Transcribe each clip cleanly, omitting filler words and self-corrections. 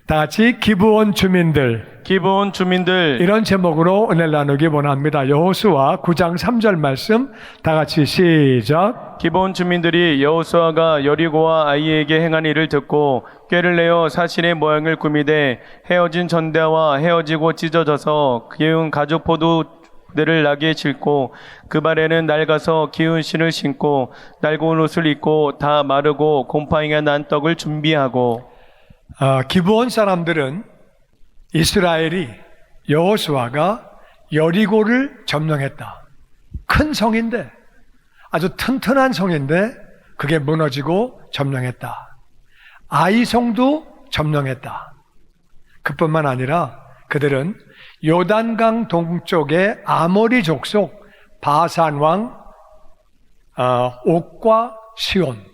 다 같이 기브온 주민들, 이런 제목으로 은혜를 나누기 원합니다. 여호수아 9장 3절 말씀 다 같이 시작. 기브온 주민들이 여호수아가 여리고와 아이에게 행한 일을 듣고 꾀를 내어 사신의 모양을 꾸미되 헤어진 전대와 헤어지고 찢어져서 기운 가죽 포도대를 나게 싣고 그 발에는 낡아서 기운 신을 신고 낡은 옷을 입고 다 마르고 곰팡이가 난 떡을 준비하고. 기브온 사람들은 이스라엘이 여호수아가 여리고를 점령했다. 큰 성인데, 아주 튼튼한 성인데 그게 무너지고 점령했다. 아이성도 점령했다. 그뿐만 아니라 그들은 요단강 동쪽의 아모리 족속 바산 왕 옥과 시온,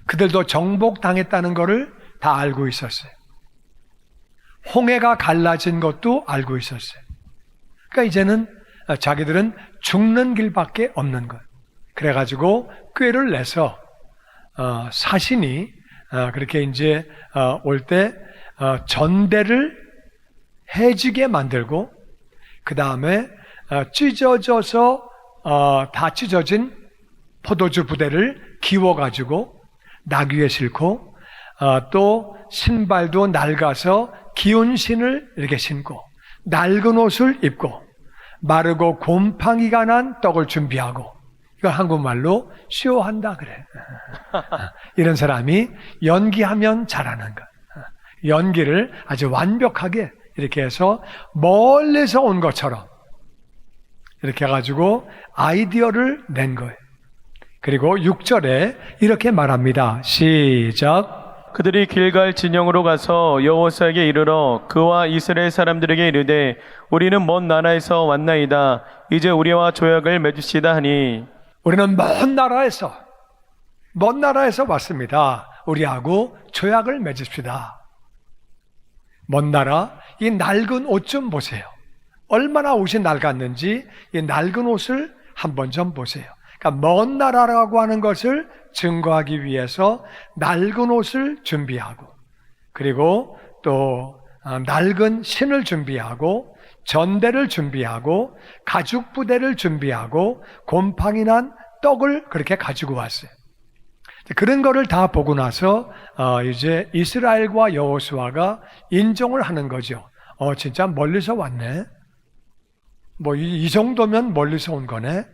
그들도 정복당했다는 것을 다 알고 있었어요. 홍해가 갈라진 것도 알고 있었어요. 그러니까 이제는 자기들은 죽는 길밖에 없는 거예요. 그래가지고 꾀를 내서 사신이 그렇게 이제 올 때 전대를 해지게 만들고, 그 다음에 찢어져서 다 찢어진 포도주 부대를 기워가지고 나귀에 싣고, 또 신발도 낡아서 기운 신을 이렇게 신고 낡은 옷을 입고 마르고 곰팡이가 난 떡을 준비하고, 이걸 한국말로 쇼한다 그래. 이런 사람이 연기하면 잘하는 것. 연기를 아주 완벽하게 이렇게 해서 멀리서 온 것처럼 이렇게 해가지고 아이디어를 낸 거예요. 그리고 6절에 이렇게 말합니다. 시작. 그들이 길갈 진영으로 가서 여호수아에게 이르러 그와 이스라엘 사람들에게 이르되 우리는 먼 나라에서 왔나이다. 이제 우리와 조약을 맺읍시다 하니. 우리는 먼 나라에서 왔습니다. 우리하고 조약을 맺읍시다. 먼 나라, 이 낡은 옷 좀 보세요. 얼마나 옷이 낡았는지 이 낡은 옷을 한번 좀 보세요. 그러니까 먼 나라라고 하는 것을 증거하기 위해서 낡은 옷을 준비하고, 그리고 또 낡은 신을 준비하고 전대를 준비하고 가죽 부대를 준비하고 곰팡이 난 떡을 그렇게 가지고 왔어요. 그런 거를 다 보고 나서 이제 이스라엘과 여호수아가 인정을 하는 거죠. 진짜 멀리서 왔네. 뭐 이 정도면 멀리서 온 거네.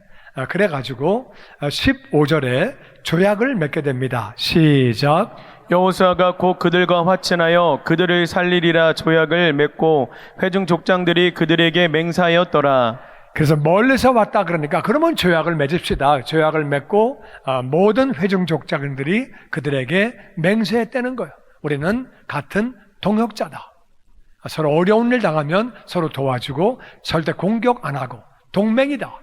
그래가지고 15절에 조약을 맺게 됩니다. 시작. 여호수아가 곧 그들과 화친하여 그들을 살리리라 조약을 맺고 회중 족장들이 그들에게 맹세하였더라. 그래서 멀리서 왔다 그러니까 그러면 조약을 맺읍시다. 조약을 맺고 모든 회중 족장들이 그들에게 맹세했다는 거예요. 우리는 같은 동역자다. 서로 어려운 일 당하면 서로 도와주고 절대 공격 안 하고 동맹이다.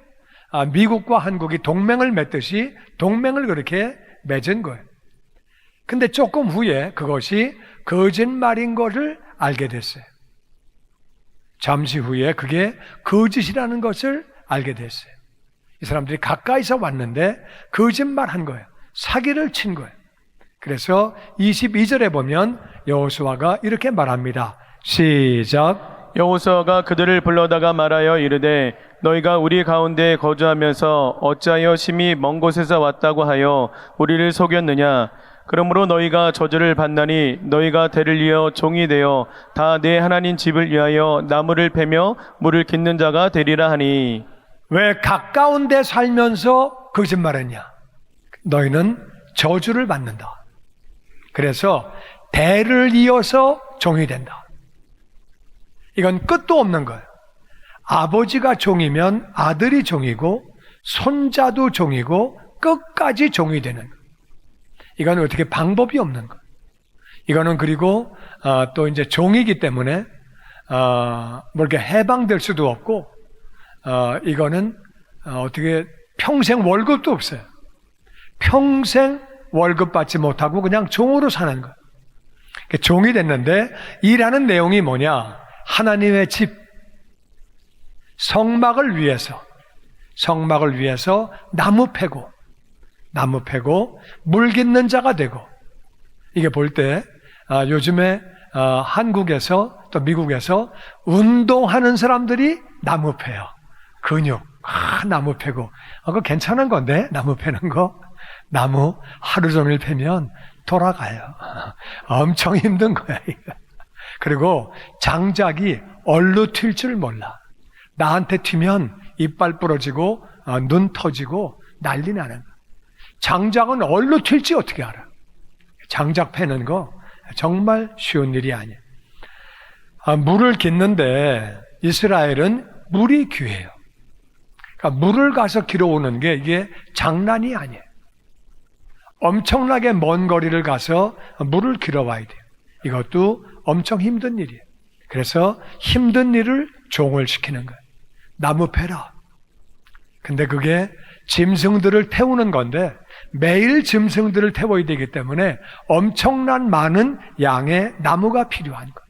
미국과 한국이 동맹을 맺듯이 동맹을 그렇게 맺은 거예요. 근데 조금 후에 그것이 거짓말인 것을 알게 됐어요. 잠시 후에 그게 거짓이라는 것을 알게 됐어요. 이 사람들이 가까이서 왔는데 거짓말한 거예요. 사기를 친 거예요. 그래서 22절에 보면 여호수아가 이렇게 말합니다. 시작. 여호수아가 그들을 불러다가 말하여 이르되 너희가 우리 가운데 거주하면서 어찌하여 심히 먼 곳에서 왔다고 하여 우리를 속였느냐. 그러므로 너희가 저주를 받나니 너희가 대를 이어 종이 되어 다 내 하나님 집을 위하여 나무를 패며 물을 깃는 자가 되리라 하니. 왜 가까운 데 살면서 거짓말했냐? 너희는 저주를 받는다. 그래서 대를 이어서 종이 된다. 이건 끝도 없는 거예요. 아버지가 종이면 아들이 종이고 손자도 종이고 끝까지 종이 되는 거예요. 이건 어떻게 방법이 없는 거예요. 이거는 그리고 또 이제 종이기 때문에 뭐 이렇게 해방될 수도 없고 이거는 어떻게 평생 월급도 없어요. 평생 월급 받지 못하고 그냥 종으로 사는 거예요. 종이 됐는데 일하는 내용이 뭐냐? 하나님의 집, 성막을 위해서 나무 패고 물 깃는 자가 되고, 이게 볼 때 요즘에 한국에서 또 미국에서 운동하는 사람들이 나무 패요. 근육. 나무 패고. 그거 괜찮은 건데, 나무 패는 거. 나무 하루 종일 패면 돌아가요. 엄청 힘든 거야, 이거. 그리고 장작이 얼로 튈 줄 몰라. 나한테 튀면 이빨 부러지고, 눈 터지고, 난리 나는 거야. 장작은 얼로 튈지 어떻게 알아? 장작 패는 거 정말 쉬운 일이 아니에요. 물을 깃는데 이스라엘은 물이 귀해요. 그러니까 물을 가서 길어오는 게 이게 장난이 아니에요. 엄청나게 먼 거리를 가서 물을 길어와야 돼요. 이것도 엄청 힘든 일이에요. 그래서 힘든 일을 종을 시키는 거예요. 나무 패라. 근데 그게 짐승들을 태우는 건데 매일 짐승들을 태워야 되기 때문에 엄청난 많은 양의 나무가 필요한 거예요.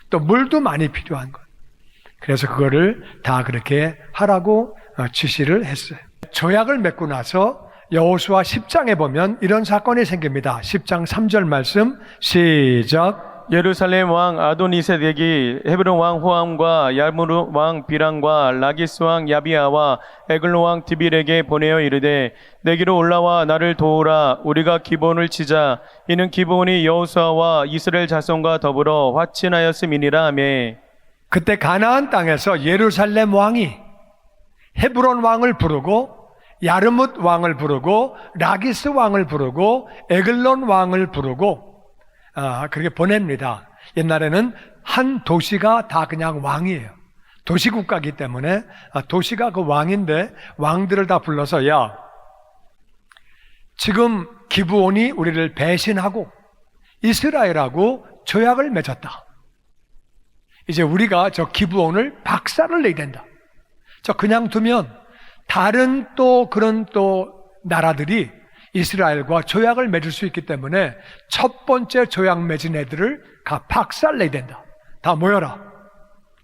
또 물도 많이 필요한 거예요. 그래서 그거를 다 그렇게 하라고 지시를 했어요. 조약을 맺고 나서 여호수아 10장에 보면 이런 사건이 생깁니다. 10장 3절 말씀 시작. 예루살렘 왕 아도니세덱이 헤브론 왕 호함과 야르무 왕 비랑과 라기스 왕 야비아와 에글로 왕 드빌에게 보내어 이르되 내게로 올라와 나를 도우라. 우리가 기브온을 치자. 이는 기브온이 여호수아와 이스라엘 자손과 더불어 화친하였음이니라 하며. 그때 가나안 땅에서 예루살렘 왕이 헤브론 왕을 부르고 야르뭇 왕을 부르고 라기스 왕을 부르고 에글론 왕을 부르고 그렇게 보냅니다. 옛날에는 한 도시가 다 그냥 왕이에요. 도시국가이기 때문에 도시가 그 왕인데 왕들을 다 불러서 야, 지금 기브온이 우리를 배신하고 이스라엘하고 조약을 맺었다. 이제 우리가 저 기브온을 박살을 내야 된다. 저 그냥 두면 다른 또 그런 또 나라들이 이스라엘과 조약을 맺을 수 있기 때문에 첫 번째 조약 맺은 애들을 다 박살 내야 된다. 다 모여라.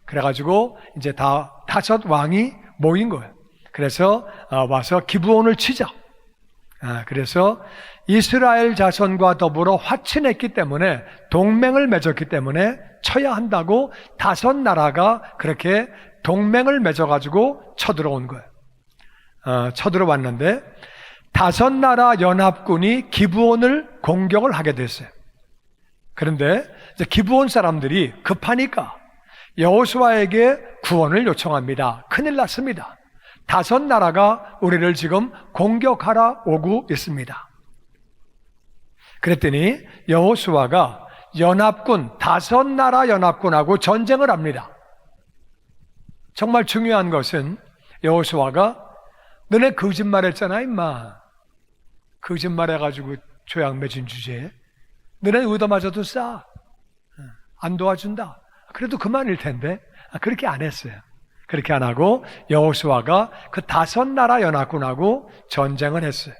그래가지고 이제 다 5 왕이 모인 거예요. 그래서 와서 기브온을 치자. 그래서 이스라엘 자손과 더불어 화친했기 때문에 동맹을 맺었기 때문에 쳐야 한다고 5 나라가 그렇게 동맹을 맺어가지고 쳐들어온 거예요. 쳐들어왔는데 5 나라 연합군이 기브온을 공격을 하게 됐어요. 그런데 이제 기브온 사람들이 급하니까 여호수아에게 구원을 요청합니다. 큰일 났습니다. 5 나라가 우리를 지금 공격하러 오고 있습니다. 그랬더니 여호수아가 연합군 5 나라 연합군하고 전쟁을 합니다. 정말 중요한 것은 여호수아가 너네 거짓말했잖아 임마. 거짓말해가지고 조약 맺은 주제에 너네 의도마저도 싸. 안 도와준다. 그래도 그만일 텐데 그렇게 안 했어요. 그렇게 안 하고 여호수아가 그 5 나라 연합군하고 전쟁을 했어요.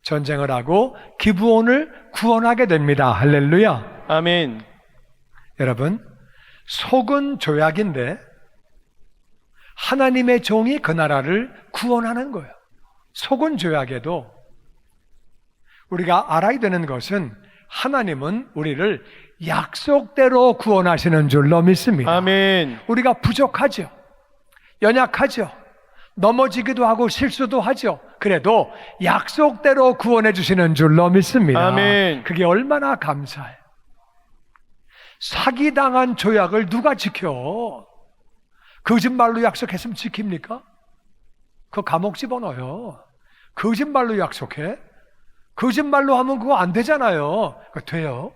전쟁을 하고 기브온을 구원하게 됩니다. 할렐루야. 아멘. 여러분, 속은 조약인데 하나님의 종이 그 나라를 구원하는 거예요. 속은 조약에도 우리가 알아야 되는 것은 하나님은 우리를 약속대로 구원하시는 줄로 믿습니다. 아멘. 우리가 부족하죠. 연약하죠. 넘어지기도 하고 실수도 하죠. 그래도 약속대로 구원해 주시는 줄로 믿습니다. 아멘. 그게 얼마나 감사해요. 사기당한 조약을 누가 지켜? 거짓말로 약속했으면 지킵니까? 그거 감옥 집어넣어요. 거짓말로 약속해? 거짓말로 하면 그거 안 되잖아요. 그거 돼요?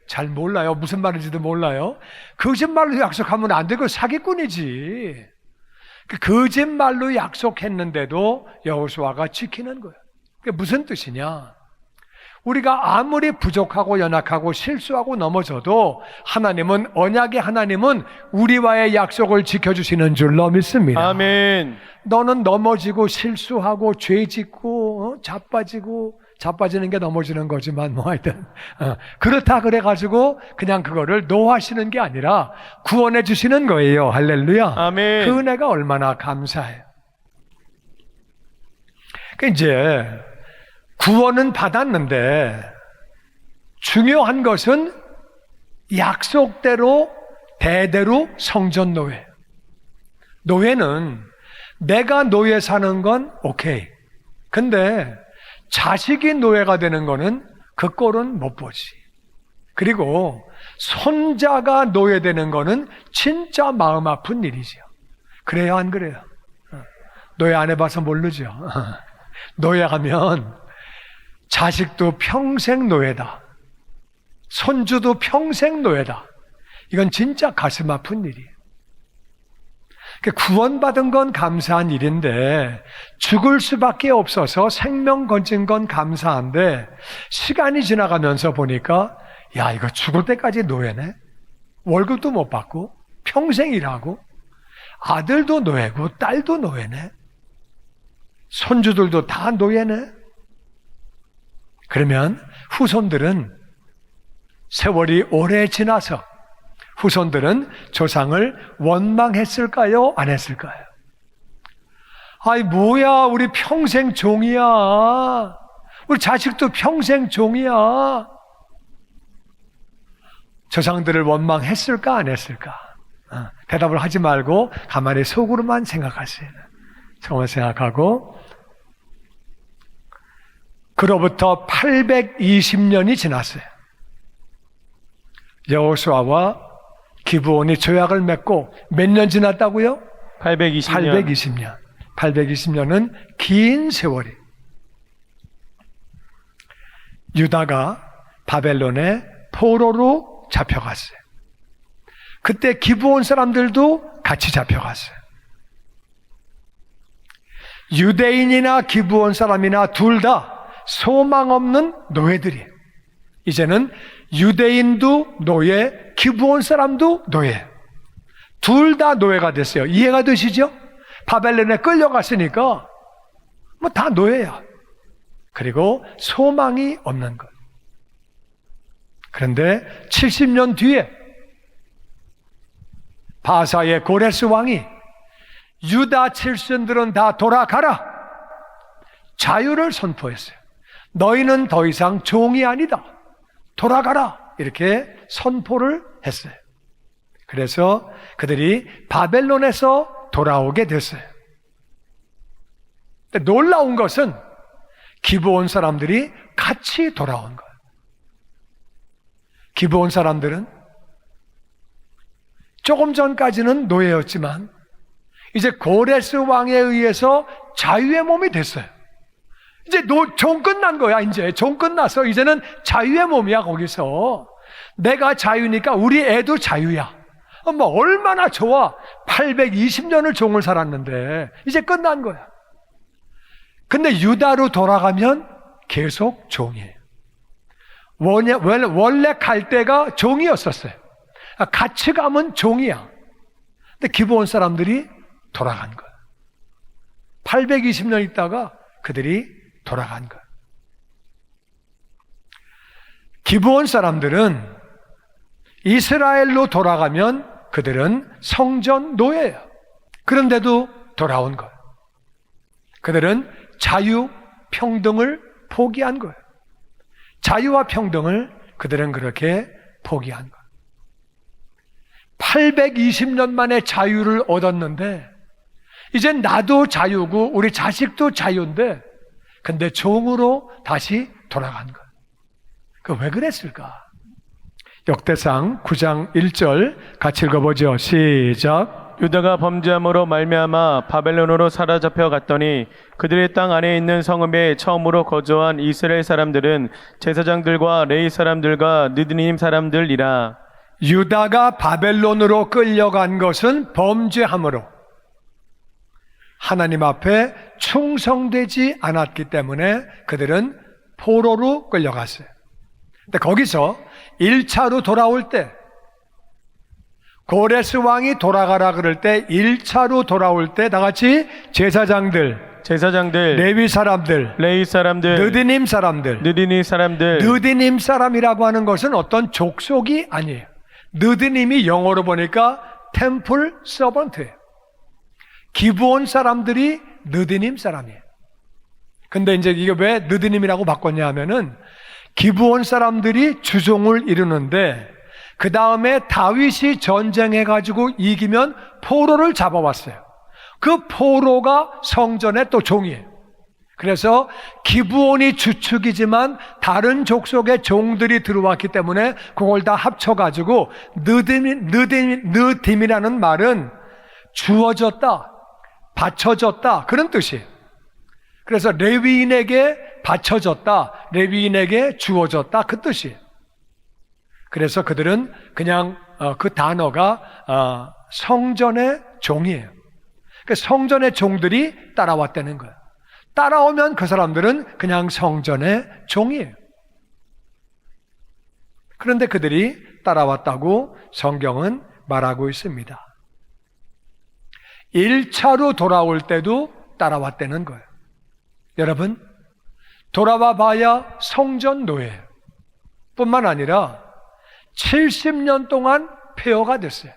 잘 몰라요. 무슨 말인지도 몰라요. 거짓말로 약속하면 안 되고 사기꾼이지. 그 거짓말로 약속했는데도 여호수아가 지키는 거예요. 그게 무슨 뜻이냐? 우리가 아무리 부족하고 연약하고 실수하고 넘어져도 하나님은, 언약의 하나님은 우리와의 약속을 지켜주시는 줄로 믿습니다. 아멘. 너는 넘어지고 실수하고 죄 짓고 자빠지는 게 넘어지는 거지만 뭐 하여튼 그렇다 그래가지고 그냥 그거를 노하시는 게 아니라 구원해 주시는 거예요. 할렐루야. 아멘. 그 은혜가 얼마나 감사해요. 그 이제 구원은 받았는데 중요한 것은 약속대로 대대로 성전 노예. 노예는 내가 노예 사는 건 오케이. 근데 자식이 노예가 되는 거는 그 꼴은 못 보지. 그리고 손자가 노예되는 거는 진짜 마음 아픈 일이죠. 그래요, 안 그래요? 노예 안 해봐서 모르죠. 노예하면 자식도 평생 노예다. 손주도 평생 노예다. 이건 진짜 가슴 아픈 일이에요. 구원받은 건 감사한 일인데 죽을 수밖에 없어서 생명 건진 건 감사한데 시간이 지나가면서 보니까 야, 이거 죽을 때까지 노예네. 월급도 못 받고 평생 일하고 아들도 노예고 딸도 노예네. 손주들도 다 노예네. 그러면 후손들은 세월이 오래 지나서 후손들은 조상을 원망했을까요? 안 했을까요? 아이, 뭐야, 우리 평생 종이야. 우리 자식도 평생 종이야. 조상들을 원망했을까? 안 했을까? 대답을 하지 말고 가만히 속으로만 생각하세요. 정말 생각하고, 그로부터 820년이 지났어요. 여호수아와 기브온이 조약을 맺고 몇 년 지났다고요? 820년. 820년은 긴 세월이. 유다가 바벨론의 포로로 잡혀갔어요. 그때 기브온 사람들도 같이 잡혀갔어요. 유대인이나 기브온 사람이나 둘 다 소망 없는 노예들이에요. 이제는 유대인도 노예, 기브온 사람도 노예. 둘 다 노예가 됐어요. 이해가 되시죠? 바벨론에 끌려갔으니까 뭐 다 노예야. 그리고 소망이 없는 것. 그런데 70년 뒤에 바사의 고레스 왕이 유다 칠순들은 다 돌아가라. 자유를 선포했어요. 너희는 더 이상 종이 아니다. 돌아가라. 이렇게 선포를 했어요. 그래서 그들이 바벨론에서 돌아오게 됐어요. 근데 놀라운 것은 기브온 사람들이 같이 돌아온 거예요. 기브온 사람들은 조금 전까지는 노예였지만 이제 고레스 왕에 의해서 자유의 몸이 됐어요. 이제 종 끝난 거야. 이제 종 끝나서 이제는 자유의 몸이야. 거기서 내가 자유니까 우리 애도 자유야. 뭐 얼마나 좋아. 820년을 종을 살았는데 이제 끝난 거야. 근데 유다로 돌아가면 계속 종이에요. 원래 갈 때가 종이었었어요. 같이 가면 종이야. 근데 기브온 사람들이 돌아간 거야. 820년 있다가 그들이 돌아간 거야. 기브온 사람들은 이스라엘로 돌아가면 그들은 성전 노예예요. 그런데도 돌아온 거예요. 그들은 자유, 평등을 포기한 거예요. 자유와 평등을 그들은 그렇게 포기한 거예요. 820년 만에 자유를 얻었는데 이젠 나도 자유고 우리 자식도 자유인데 근데 종으로 다시 돌아간 거예요. 그 왜 그랬을까? 역대상 9장 1절 같이 읽어보죠. 시작. 유다가 범죄함으로 말미암아 바벨론으로 사로잡혀 갔더니 그들의 땅 안에 있는 성읍에 처음으로 거주한 이스라엘 사람들은 제사장들과 레위 사람들과 느드님 사람들이라. 유다가 바벨론으로 끌려간 것은 범죄함으로 하나님 앞에 충성되지 않았기 때문에 그들은 포로로 끌려갔어요. 근데 거기서 1차로 돌아올 때 고레스 왕이 돌아가라 그럴 때 1차로 돌아올 때 다 같이 제사장들, 레위 사람들, 느디님 사람들. 느디님 사람이라고 하는 것은 어떤 족속이 아니에요. 느디님이 영어로 보니까 템플 서번트예요. 기브온 사람들이 느디님 사람이에요. 근데 이제 이게 왜 느디님이라고 바꿨냐 하면은 기브온 사람들이 주종을 이루는데 그 다음에 다윗이 전쟁해가지고 이기면 포로를 잡아왔어요. 그 포로가 성전의 또 종이에요. 그래서 기브온이 주축이지만 다른 족속의 종들이 들어왔기 때문에 그걸 다 합쳐가지고 느딤이라는 말은 주어졌다, 바쳐졌다 그런 뜻이에요. 그래서 레위인에게 바쳐졌다, 레위인에게 주어졌다 그 뜻이에요. 그래서 그들은 그냥 그 단어가 성전의 종이에요. 성전의 종들이 따라왔다는 거예요. 따라오면 그 사람들은 그냥 성전의 종이에요. 그런데 그들이 따라왔다고 성경은 말하고 있습니다. 1차로 돌아올 때도 따라왔다는 거예요. 여러분, 돌아와 봐야 성전 노예예요. 뿐만 아니라 70년 동안 폐허가 됐어요.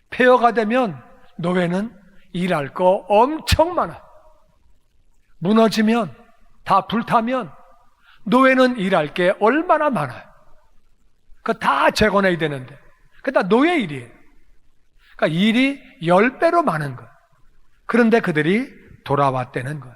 폐허가 되면 노예는 일할 거 엄청 많아요. 무너지면, 다 불타면 노예는 일할 게 얼마나 많아요. 그거 다 재건해야 되는데 그게 다 노예 일이에요. 그러니까 일이 10배로 많은 거예요. 그런데 그들이 돌아왔다는 거예요.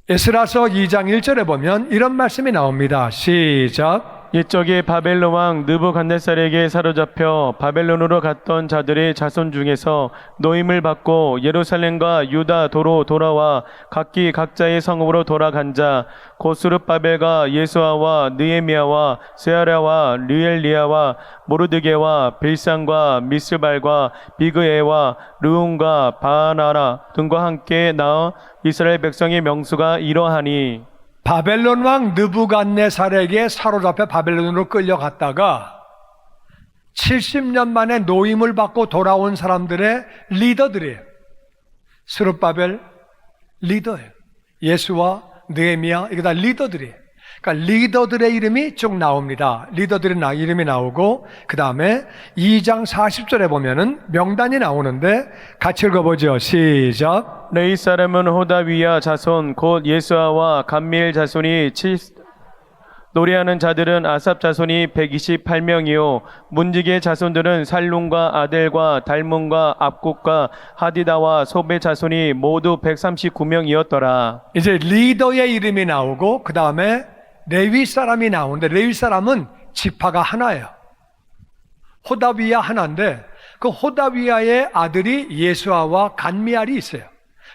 에스라서 2장 1절에 보면 이런 말씀이 나옵니다. 시작. 이적에 바벨론 왕 느부갓네살에게 사로잡혀 바벨론으로 갔던 자들의 자손 중에서 노임을 받고 예루살렘과 유다 도로 돌아와 각기 각자의 성읍으로 돌아간 자 곧 스룹바벨과 예수아와 느헤미야와 스야랴와 르엘리야와 모르드게와 빌산과 미스발과 비그에와 르움과 바나라 등과 함께 나아 이스라엘 백성의 명수가 이러하니 바벨론 왕 느부갓네살에게 사로잡혀 바벨론으로 끌려갔다가 70년 만에 노임을 받고 돌아온 사람들의 리더들이에요. 스룹바벨 리더예요. 예수와 느헤미야 이게 다 리더들이에요. 그러니까 리더들의 이름이 쭉 나옵니다. 리더들의 이름이 나오고 그 다음에 2장 40절에 보면은 명단이 나오는데 같이 읽어보죠. 시작. 레위 사람은 호다위야 자손 곧 예수아와 감미엘 자손이 노래하는 자들은 아삽 자손이 128명이요 문지기의 자손들은 살룸과 아델과 달문과 압국과 하디다와 소베 자손이 모두 139명이었더라. 이제 리더의 이름이 나오고 그 다음에 레위 사람이 나오는데 레위 사람은 지파가 하나예요. 호다위야 하나인데 그 호다위야의 아들이 예수아와 간미엘이 있어요.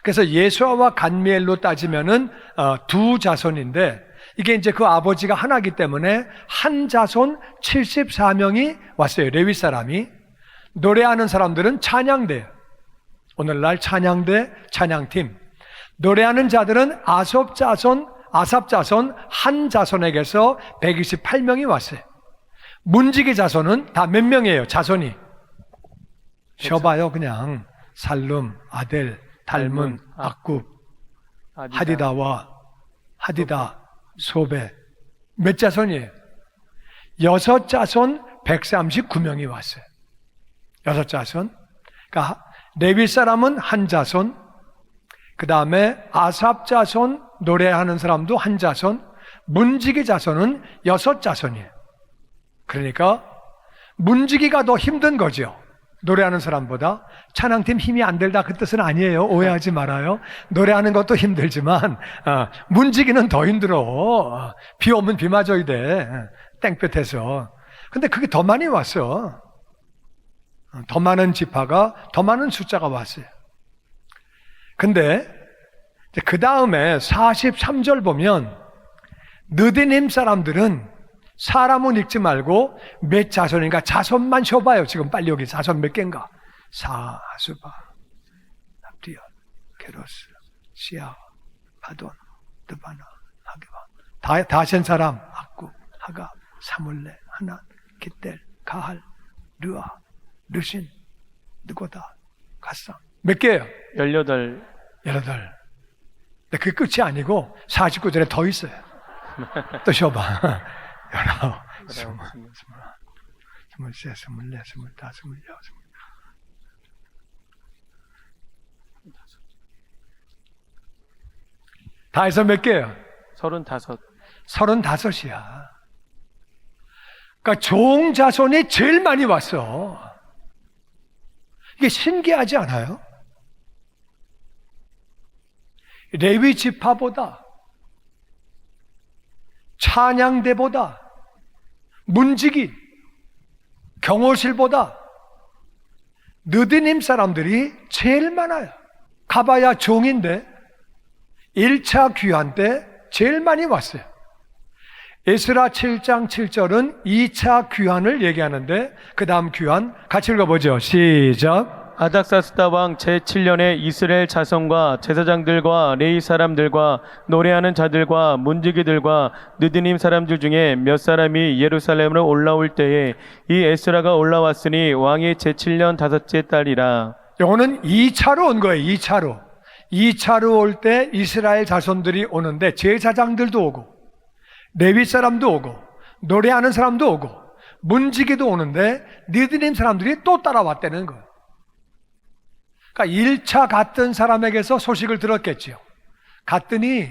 그래서 예수아와 간미엘로 따지면은 두 자손인데 이게 이제 그 아버지가 하나이기 때문에 한 자손 74명이 왔어요. 레위 사람이. 노래하는 사람들은 찬양대예요. 오늘날 찬양대, 찬양팀. 노래하는 자들은 아삽 자손 한 자손에게서 128명이 왔어요. 문지기 자손은 다 몇 명이에요? 자손이. 쉬어봐요 그냥. 살룸, 아델, 달문, 압굽, 하디다, 소베. 몇 자손이에요? 6자손 139명이 왔어요. 6자손. 그러니까 레위 사람은 한 자손, 그 다음에 아삽 자손 노래하는 사람도 한 자손, 문지기 자손은 6자손이에요. 그러니까 문지기가 더 힘든 거죠. 노래하는 사람보다. 찬양팀 힘이 안 들다 그 뜻은 아니에요. 오해하지 말아요. 노래하는 것도 힘들지만 문지기는 더 힘들어. 비 오면 비 맞아야 돼. 땡볕에서. 근데 그게 더 많이 왔어. 더 많은 지파가, 더 많은 숫자가 왔어요. 근데 그 다음에 43절 보면 느디님 사람들은 사람은 읽지 말고 몇 자손인가 자손만 쉬어봐요. 지금 빨리 여기 자손 몇 개인가? 사수바, 납디아, 게로스, 시아, 바돈, 드바나, 하게바. 다 센 사람, 압굽, 하갑, 사물레, 하나, 기델, 가할, 르아, 르신, 느고다, 갓상. 몇 개예요? 18. 근데 그게 끝이 아니고 49절에 더 있어요. 또 쉬어봐. 19, 20, 21, 22, 23, 24, 25. 다 해서 몇 개예요? 35. 35이야. 그러니까 종 자손이 제일 많이 왔어. 이게 신기하지 않아요? 레위 지파보다, 찬양대보다, 문지기, 경호실보다 느디님 사람들이 제일 많아요. 가봐야 종인데 1차 귀환 때 제일 많이 왔어요. 에스라 7장 7절은 2차 귀환을 얘기하는데 그 다음 귀환 같이 읽어보죠. 시작. 아닥사스다 왕 제7년에 이스라엘 자손과 제사장들과 레위 사람들과 노래하는 자들과 문지기들과 느드님 사람들 중에 몇 사람이 예루살렘으로 올라올 때에 이 에스라가 올라왔으니 왕이 제7년 다섯째 달이라. 이거는 2차로 온 거예요. 2차로. 2차로 올 때 이스라엘 자손들이 오는데 제사장들도 오고 레위 사람도 오고 노래하는 사람도 오고 문지기도 오는데 느드님 사람들이 또 따라왔다는 거예요. 그러니까 1차 갔던 사람에게서 소식을 들었겠지요. 갔더니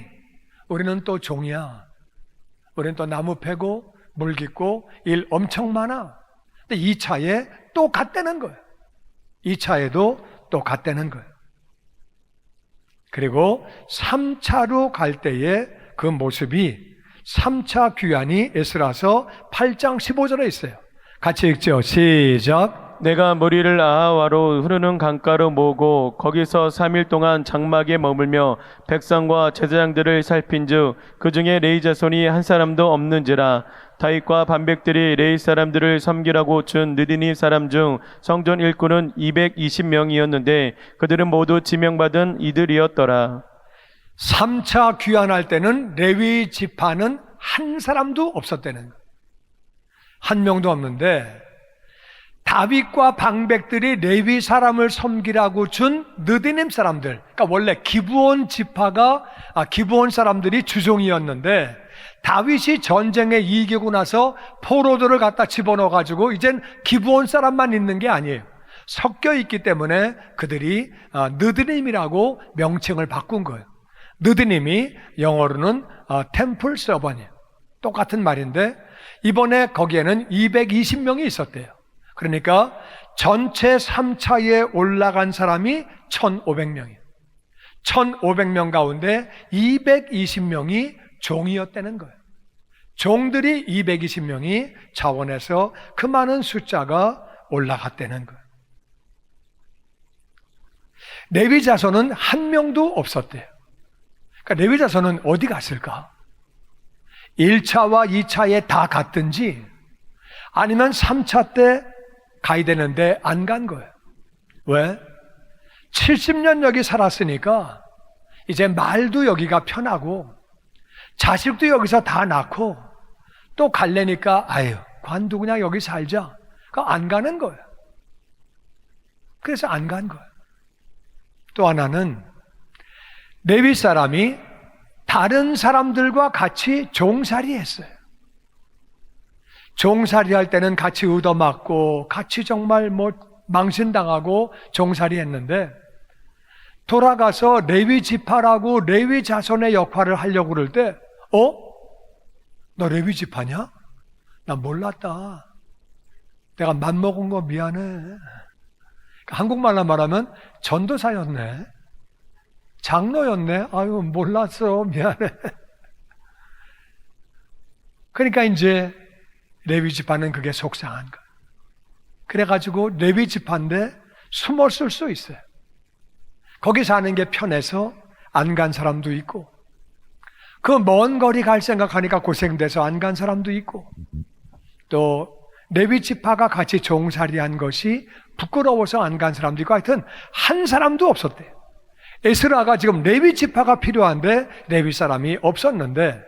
우리는 또 종이야. 우리는 또 나무 패고 물 깃고 일 엄청 많아. 근데 2차에 또 갔다는 거예요. 2차에도 또 갔다는 거예요. 그리고 3차로 갈 때의 그 모습이 3차 귀환이 에스라서 8장 15절에 있어요. 같이 읽죠. 시작. 내가 무리를 아하와로 흐르는 강가로 모으고 거기서 3일 동안 장막에 머물며 백성과 제사장들을 살핀즉 그 중에 레위 자손이 한 사람도 없는지라. 다윗과 반백들이 레위 사람들을 섬기라고 준 느디님 사람 중 성전 일꾼은 220명이었는데 그들은 모두 지명받은 이들이었더라. 3차 귀환할 때는 레위 지파는 한 사람도 없었다는 거예요. 한 명도 없는데 다윗과 방백들이 레위 사람을 섬기라고 준 느디님 사람들, 그러니까 원래 기브온 지파가 기브온 사람들이 주종이었는데 다윗이 전쟁에 이기고 나서 포로들을 갖다 집어넣어 가지고 이젠 기브온 사람만 있는 게 아니에요. 섞여 있기 때문에 그들이 느디님이라고 명칭을 바꾼 거예요. 느디님이 영어로는 템플 서번이에요. 똑같은 말인데 이번에 거기에는 220명이 있었대요. 그러니까 전체 3차에 올라간 사람이 1,500명이에요. 1,500명 가운데 220명이 종이었다는 거예요. 종들이 220명이 자원해서 그 많은 숫자가 올라갔다는 거예요. 레위 자손은 한 명도 없었대요. 그러니까 레위 자손은 어디 갔을까? 1차와 2차에 다 갔든지 아니면 3차 때 가야 되는데 안 간 거예요. 왜? 70년 여기 살았으니까 이제 말도 여기가 편하고 자식도 여기서 다 낳고 또 갈래니까 아유 관도 그냥 여기 살자. 그러니까 안 가는 거예요. 그래서 안 간 거예요. 또 하나는 레위 사람이 다른 사람들과 같이 종살이 했어요. 종살이 할 때는 같이 얻어맞고 같이 정말 망신당하고 종살이 했는데 돌아가서 레위 지파라고 레위 자손의 역할을 하려고 그럴 때 너 레위 지파냐? 나 몰랐다. 내가 맘먹은 거 미안해. 한국말로 말하면 전도사였네. 장로였네. 아유 몰랐어. 미안해. 그러니까 이제 레위 지파는 그게 속상한 거예요. 그래가지고 레위 지파인데 숨었을 수 있어요. 거기 사는 게 편해서 안 간 사람도 있고 그 먼 거리 갈 생각하니까 고생돼서 안 간 사람도 있고 또 레위 지파가 같이 종살이한 것이 부끄러워서 안 간 사람도 있고 하여튼 한 사람도 없었대요. 에스라가 지금 레위 지파가 필요한데 레위 사람이 없었는데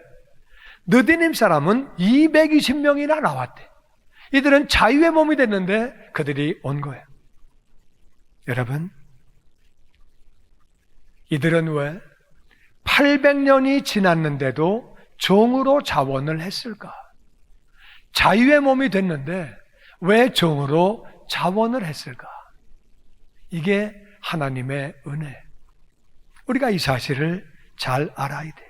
느디님 사람은 220명이나 나왔대. 이들은 자유의 몸이 됐는데 그들이 온 거예요. 여러분, 이들은 왜 800년이 지났는데도 종으로 자원을 했을까? 자유의 몸이 됐는데 왜 종으로 자원을 했을까? 이게 하나님의 은혜. 우리가 이 사실을 잘 알아야 돼요.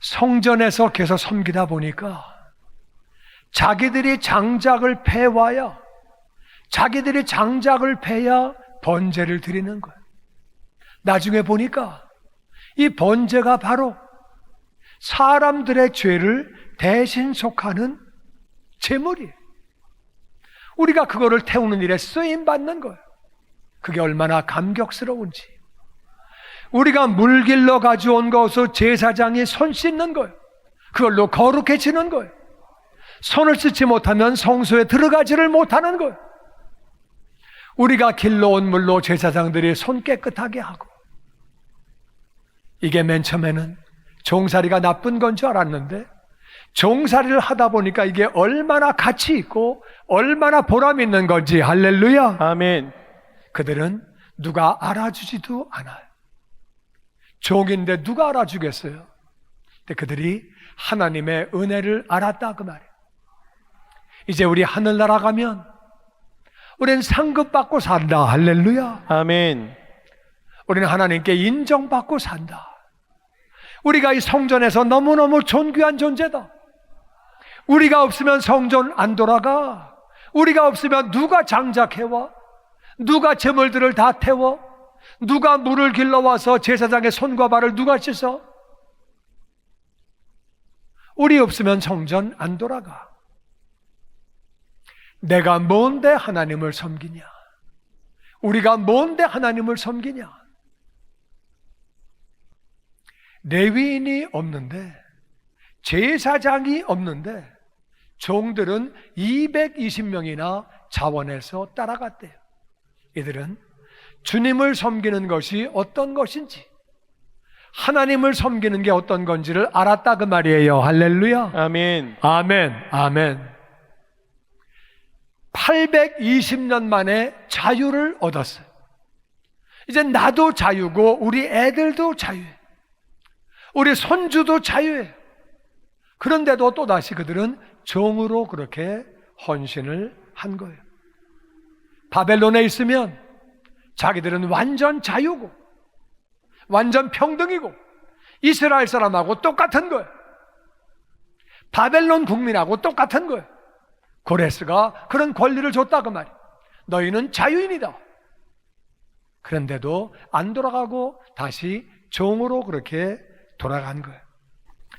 성전에서 계속 섬기다 보니까 자기들이 장작을 패와야, 자기들이 장작을 패야 번제를 드리는 거예요. 나중에 보니까 이 번제가 바로 사람들의 죄를 대신 속하는 제물이에요. 우리가 그거를 태우는 일에 쓰임받는 거예요. 그게 얼마나 감격스러운지. 우리가 물 길러 가져온 것을 제사장이 손 씻는 거예요. 그걸로 거룩해지는 거예요. 손을 씻지 못하면 성소에 들어가지를 못하는 거예요. 우리가 길러온 물로 제사장들이 손 깨끗하게 하고, 이게 맨 처음에는 종살이가 나쁜 건 줄 알았는데 종살이를 하다 보니까 이게 얼마나 가치 있고 얼마나 보람 있는 건지. 할렐루야. 아멘. 그들은 누가 알아주지도 않아요. 종인데 누가 알아주겠어요? 근데 그들이 하나님의 은혜를 알았다 그 말이에요. 이제 우리 하늘나라 가면 우리는 상급받고 산다. 할렐루야. 아멘. 우리는 하나님께 인정받고 산다. 우리가 이 성전에서 너무너무 존귀한 존재다. 우리가 없으면 성전 안 돌아가. 우리가 없으면 누가 장작해와? 누가 제물들을 다 태워? 누가 물을 길러와서 제사장의 손과 발을 누가 씻어? 우리 없으면 성전 안 돌아가. 내가 뭔데 하나님을 섬기냐? 우리가 뭔데 하나님을 섬기냐? 레위인이 없는데, 제사장이 없는데 종들은 220명이나 자원해서 따라갔대요. 이들은 주님을 섬기는 것이 어떤 것인지, 하나님을 섬기는 게 어떤 건지를 알았다 그 말이에요. 할렐루야. 아멘. 아멘. 아멘. 820년 만에 자유를 얻었어요. 이제 나도 자유고 우리 애들도 자유해. 우리 손주도 자유해. 그런데도 또다시 그들은 종으로 그렇게 헌신을 한 거예요. 바벨론에 있으면 자기들은 완전 자유고 완전 평등이고 이스라엘 사람하고 똑같은 거예요. 바벨론 국민하고 똑같은 거예요. 고레스가 그런 권리를 줬다 그 말이에요. 너희는 자유인이다. 그런데도 안 돌아가고 다시 종으로 그렇게 돌아간 거예요.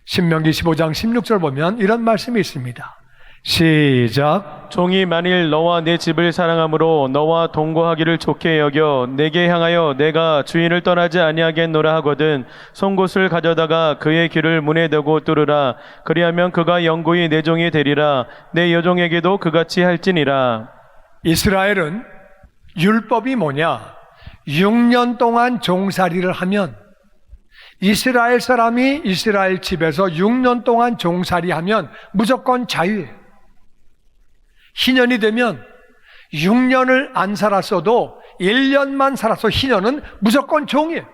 신명기 15장 16절 보면 이런 말씀이 있습니다. 시작. 종이 만일 너와 내 집을 사랑함으로 너와 동거하기를 좋게 여겨 내게 향하여 내가 주인을 떠나지 아니하겠노라 하거든 송곳을 가져다가 그의 귀를 문에 대고 뚫으라. 그리하면 그가 영구히 내 종이 되리라. 내 여종에게도 그같이 할지니라. 이스라엘은 율법이 뭐냐? 6년 동안 종살이를 하면, 이스라엘 사람이 이스라엘 집에서 6년 동안 종살이하면 무조건 자유예요. 희년이 되면 6년을 안 살았어도 1년만 살아서 희년은 무조건 종이에요.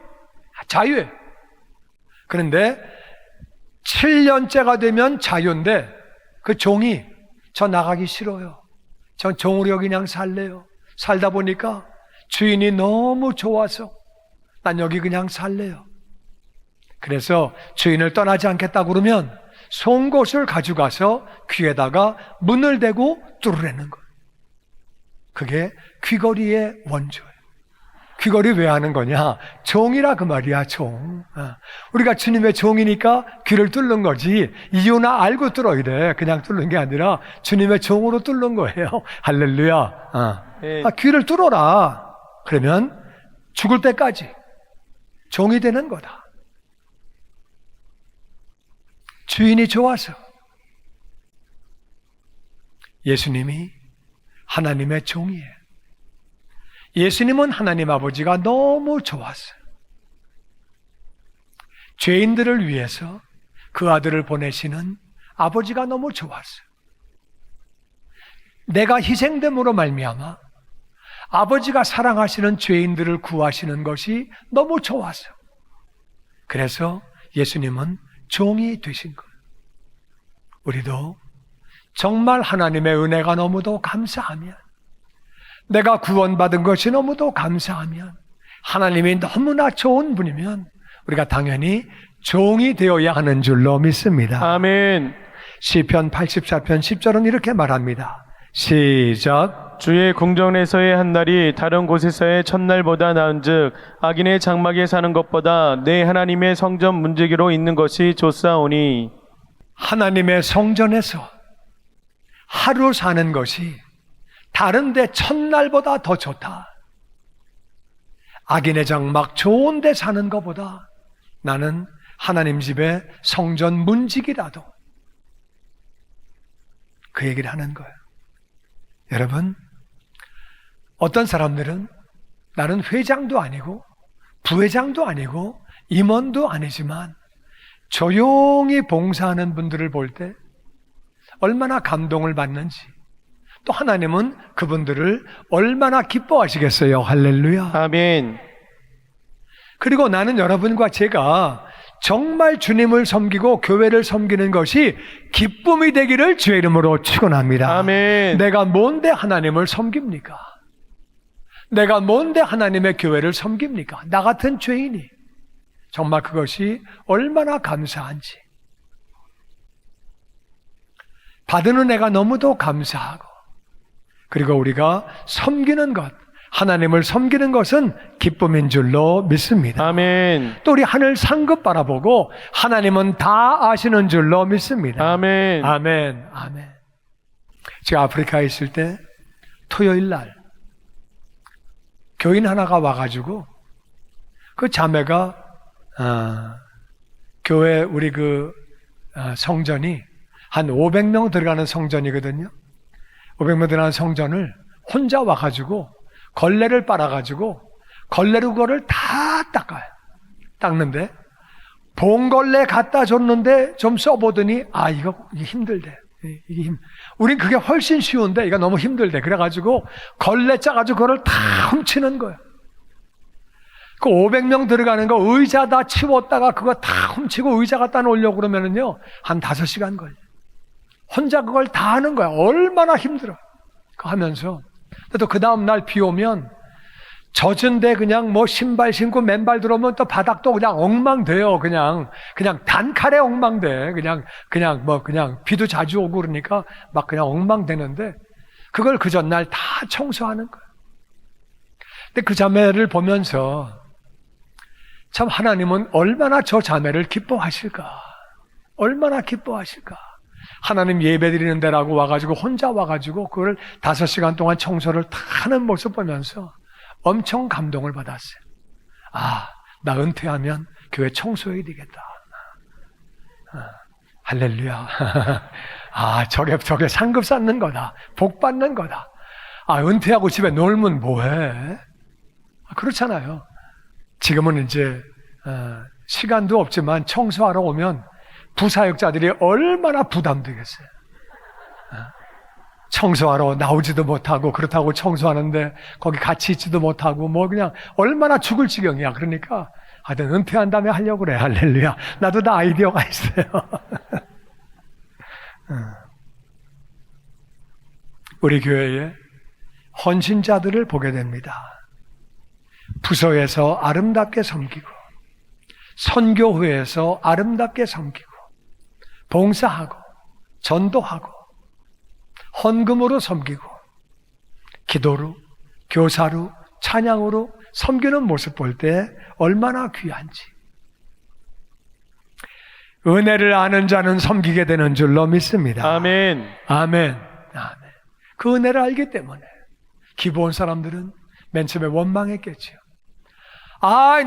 자유예요. 그런데 7년째가 되면 자유인데 그 종이 저 나가기 싫어요. 전 종으로 여기 그냥 살래요. 살다 보니까 주인이 너무 좋아서 난 여기 그냥 살래요. 그래서 주인을 떠나지 않겠다고 그러면 송곳을 가져가서 귀에다가 문을 대고 뚫으라는 거예요. 그게 귀걸이의 원조예요. 귀걸이 왜 하는 거냐? 종이라 그 말이야, 종. 우리가 주님의 종이니까 귀를 뚫는 거지, 이유나 알고 뚫어야 돼. 그냥 뚫는 게 아니라 주님의 종으로 뚫는 거예요. 할렐루야. 귀를 뚫어라. 그러면 죽을 때까지 종이 되는 거다. 주인이 좋아서. 예수님이 하나님의 종이에요. 예수님은 하나님 아버지가 너무 좋았어요. 죄인들을 위해서 그 아들을 보내시는 아버지가 너무 좋았어요. 내가 희생됨으로 말미암아 아버지가 사랑하시는 죄인들을 구하시는 것이 너무 좋았어요. 그래서 예수님은 종이 되신 거예요. 우리도 정말 하나님의 은혜가 너무도 감사하면, 내가 구원받은 것이 너무도 감사하면, 하나님이 너무나 좋은 분이면 우리가 당연히 종이 되어야 하는 줄로 믿습니다. 아멘. 시편 84편 10절은 이렇게 말합니다. 시작. 주의 궁정에서의 한 날이 다른 곳에서의 첫날보다 나은즉 악인의 장막에 사는 것보다 내 하나님의 성전 문지기로 있는 것이 좋사오니. 하나님의 성전에서 하루 사는 것이 다른데 첫날보다 더 좋다. 악인의 장막 좋은 데 사는 것보다 나는 하나님 집의 성전 문지기라도, 그 얘기를 하는 거예요. 여러분, 어떤 사람들은 나는 회장도 아니고 부회장도 아니고 임원도 아니지만 조용히 봉사하는 분들을 볼 때 얼마나 감동을 받는지, 또 하나님은 그분들을 얼마나 기뻐하시겠어요. 할렐루야. 아멘. 그리고 나는 여러분과 제가 정말 주님을 섬기고 교회를 섬기는 것이 기쁨이 되기를 주의 이름으로 축원합니다. 아멘. 내가 뭔데 하나님을 섬깁니까? 내가 뭔데 하나님의 교회를 섬깁니까? 나 같은 죄인이 정말 그것이 얼마나 감사한지, 받은 은혜가 너무도 감사하고, 그리고 우리가 섬기는 것, 하나님을 섬기는 것은 기쁨인 줄로 믿습니다. 아멘. 또 우리 하늘 상급 바라보고 하나님은 다 아시는 줄로 믿습니다. 아멘. 아멘. 아멘. 제가 아프리카에 있을 때 토요일 날 교인 하나가 와가지고 그 자매가 교회 우리 성전이 한 500명 들어가는 성전이거든요. 500명 들어가는 성전을 혼자 와가지고 걸레를 빨아가지고 걸레로 그거를 다 닦아요. 닦는데 봉걸레 갖다 줬는데 좀 써보더니 이게 힘들대. 우린 그게 훨씬 쉬운데 이거 너무 힘들대. 그래가지고 걸레 짜가지고 그거를 다 훔치는 거예요. 그 500명 들어가는 거 의자 다 치웠다가 그거 다 훔치고 의자 갖다 놓으려고 그러면은요 한 5시간 걸려. 혼자 그걸 다 하는 거야. 얼마나 힘들어. 그거 하면서 또 그 다음날 비 오면 젖은데 그냥 뭐 신발 신고 맨발 들어오면 또 바닥도 그냥 엉망돼요. 그냥 단칼에 엉망돼. 그냥 비도 자주 오고 그러니까 막 그냥 엉망되는데 그걸 그 전날 다 청소하는 거예요. 근데 그 자매를 보면서 참 하나님은 얼마나 저 자매를 기뻐하실까? 얼마나 기뻐하실까? 하나님 예배 드리는 데라고 와가지고 혼자 와가지고 그걸 5시간 동안 청소를 다 하는 모습 보면서 엄청 감동을 받았어요. 나 은퇴하면 교회 청소해야 되겠다. 할렐루야. 저게 상급 쌓는 거다. 복 받는 거다. 은퇴하고 집에 놀면 뭐해? 그렇잖아요. 지금은 이제 시간도 없지만 청소하러 오면 부사역자들이 얼마나 부담되겠어요. 청소하러 나오지도 못하고 그렇다고 청소하는데 거기 같이 있지도 못하고 뭐 그냥 얼마나 죽을 지경이야. 그러니까 하여튼 은퇴한 다음에 하려고 그래. 할렐루야. 나도 다 아이디어가 있어요. 우리 교회에 헌신자들을 보게 됩니다. 부서에서 아름답게 섬기고 선교회에서 아름답게 섬기고 봉사하고 전도하고 헌금으로 섬기고 기도로 교사로 찬양으로 섬기는 모습 볼 때 얼마나 귀한지. 은혜를 아는 자는 섬기게 되는 줄로 믿습니다. 아멘. 아멘. 아멘. 그 은혜를 알기 때문에 기본 사람들은 맨 처음에 원망했겠죠.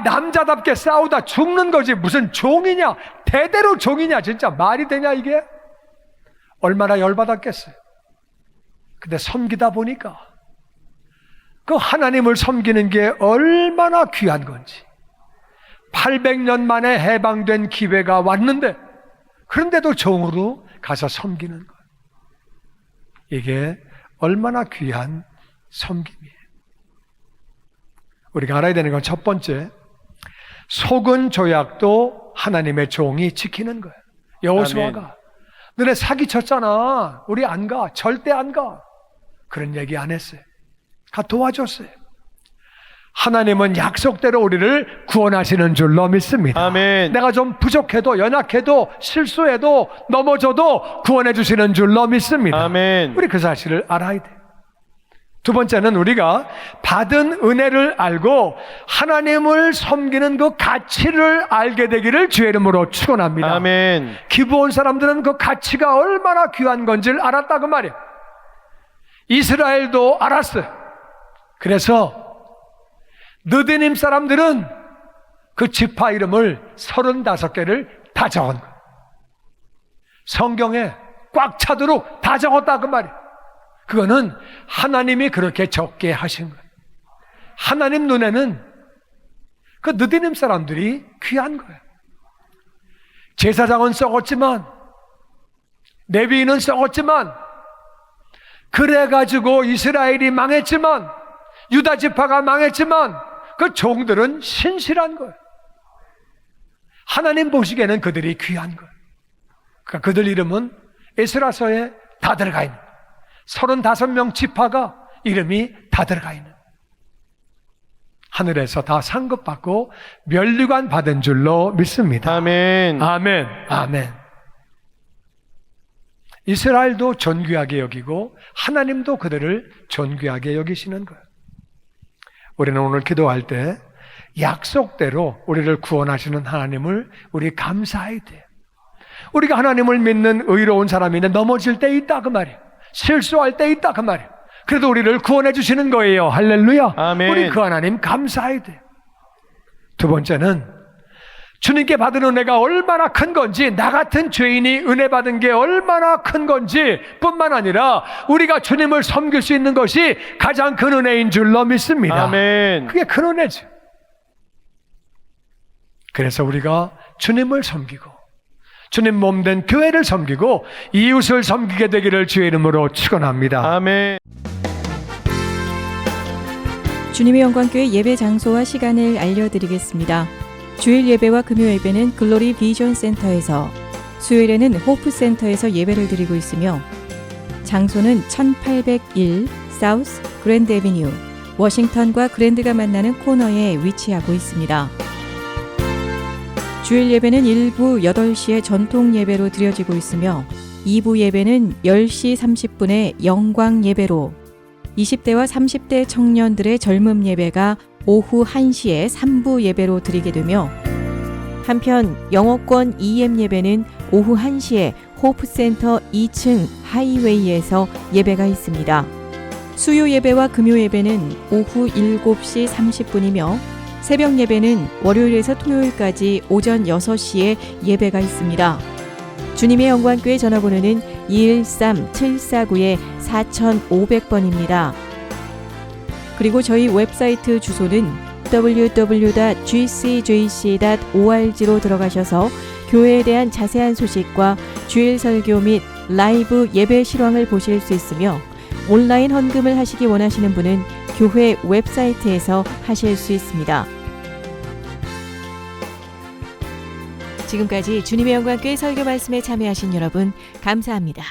남자답게 싸우다 죽는 거지 무슨 종이냐, 대대로 종이냐, 진짜 말이 되냐 이게? 얼마나 열받았겠어요. 근데 섬기다 보니까 그 하나님을 섬기는 게 얼마나 귀한 건지, 800년 만에 해방된 기회가 왔는데 그런데도 종으로 가서 섬기는 것, 이게 얼마나 귀한 섬김이에요. 우리가 알아야 되는 건 첫 번째, 속은 조약도 하나님의 종이 지키는 거예요. 여호수아가 너네 사기쳤잖아. 우리 안 가. 절대 안 가. 그런 얘기 안 했어요. 가 도와줬어요. 하나님은 약속대로 우리를 구원하시는 줄로 믿습니다. 아멘. 내가 좀 부족해도 연약해도 실수해도 넘어져도 구원해 주시는 줄로 믿습니다. 아멘. 우리 그 사실을 알아야 돼요. 두 번째는 우리가 받은 은혜를 알고 하나님을 섬기는 그 가치를 알게 되기를 주의 이름으로 축원합니다. 아멘. 기브온 사람들은 그 가치가 얼마나 귀한 건지를 알았다고 말이에요. 이스라엘도 알았어요. 그래서 느디님 사람들은 그 지파 이름을 35개를 다 적은 거예요. 성경에 꽉 차도록 다 적었다 그 말이에요. 그거는 하나님이 그렇게 적게 하신 거예요. 하나님 눈에는 그 느디님 사람들이 귀한 거예요. 제사장은 썩었지만, 레위인은 썩었지만, 그래가지고 이스라엘이 망했지만, 유다 지파가 망했지만 그 종들은 신실한 거예요. 하나님 보시기에는 그들이 귀한 거예요. 그러니까 그들 이름은 에스라서에 다 들어가 있는 35명 지파가 이름이 다 들어가 있는, 하늘에서 다 상급받고 면류관 받은 줄로 믿습니다. 아멘. 아멘. 아멘. 이스라엘도 존귀하게 여기고 하나님도 그들을 존귀하게 여기시는 거예요. 우리는 오늘 기도할 때 약속대로 우리를 구원하시는 하나님을 우리 감사해야 돼요. 우리가 하나님을 믿는 의로운 사람인데 넘어질 때 있다 그 말이에요. 실수할 때 있다 그 말이에요. 그래도 우리를 구원해 주시는 거예요. 할렐루야. 아멘. 우리 그 하나님 감사해야 돼요. 두 번째는 주님께 받은 은혜가 얼마나 큰 건지, 나 같은 죄인이 은혜 받은 게 얼마나 큰 건지 뿐만 아니라 우리가 주님을 섬길 수 있는 것이 가장 큰 은혜인 줄로 믿습니다. 아멘. 그게 큰 은혜죠. 그래서 우리가 주님을 섬기고 주님 몸된 교회를 섬기고 이웃을 섬기게 되기를 주의 이름으로 축원합니다. 아멘. 주님의 영광교회 예배 장소와 시간을 알려드리겠습니다. 주일 예배와 금요 예배는 글로리 비전 센터에서, 수요일에는 호프 센터에서 예배를 드리고 있으며, 장소는 1801 사우스 그랜드 애비뉴 워싱턴과 그랜드가 만나는 코너에 위치하고 있습니다. 주일 예배는 1부 8시에 전통 예배로 드려지고 있으며 2부 예배는 10시 30분에 영광 예배로, 20대와 30대 청년들의 젊음 예배가 오후 1시에 3부 예배로 드리게 되며, 한편 영어권 EM 예배는 오후 1시에 호프센터 2층 하이웨이에서 예배가 있습니다. 수요 예배와 금요 예배는 오후 7시 30분이며 새벽 예배는 월요일에서 토요일까지 오전 6시에 예배가 있습니다. 주님의 영광교회 전화번호는 213-749-4500번입니다. 그리고 저희 웹사이트 주소는 www.gcjc.org로 들어가셔서 교회에 대한 자세한 소식과 주일 설교 및 라이브 예배 실황을 보실 수 있으며, 온라인 헌금을 하시기 원하시는 분은 교회 웹사이트에서 하실 수 있습니다. 지금까지 주님의 영광교회 설교 말씀에 참여하신 여러분 감사합니다.